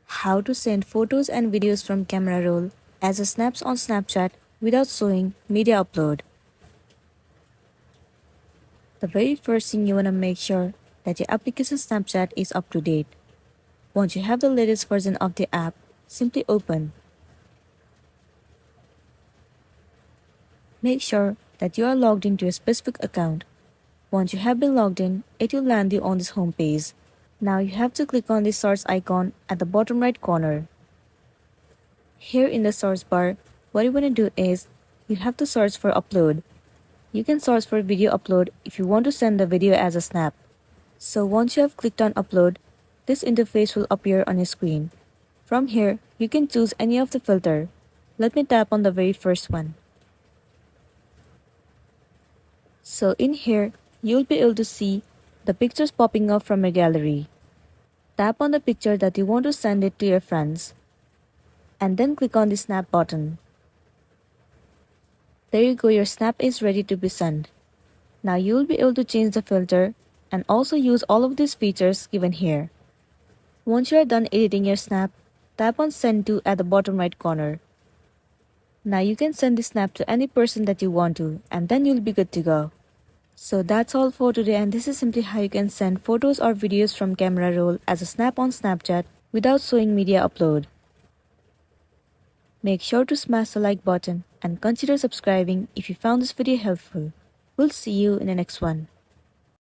How to send photos and videos from camera roll as a snaps on Snapchat without showing media upload. The very first thing you want to make sure that your application Snapchat is up to date. Once you have the latest version of the app, simply open. Make sure that you are logged into a specific account. Once you have been logged in, it will land you on this home page. Now you have to click on the search icon at the bottom right corner. Here in the search bar, what you want to do is, you have to search for upload. You can search for video upload if you want to send the video as a snap. So once you have clicked on upload, this interface will appear on your screen. From here, you can choose any of the filter. Let me tap on the very first one. So in here, you'll be able to see the pictures popping up from your gallery. Tap on the picture that you want to send it to your friends, and then click on the snap button. There you go, your snap is ready to be sent. Now you'll be able to change the filter and also use all of these features given here. Once you are done editing your snap, tap on send to at the bottom right corner. Now you can send the snap to any person that you want to, and then you'll be good to go. So that's all for today, and this is simply how you can send photos or videos from camera roll as a snap on Snapchat without showing media upload. Make sure to smash the like button and consider subscribing if you found this video helpful. We'll see you in the next one.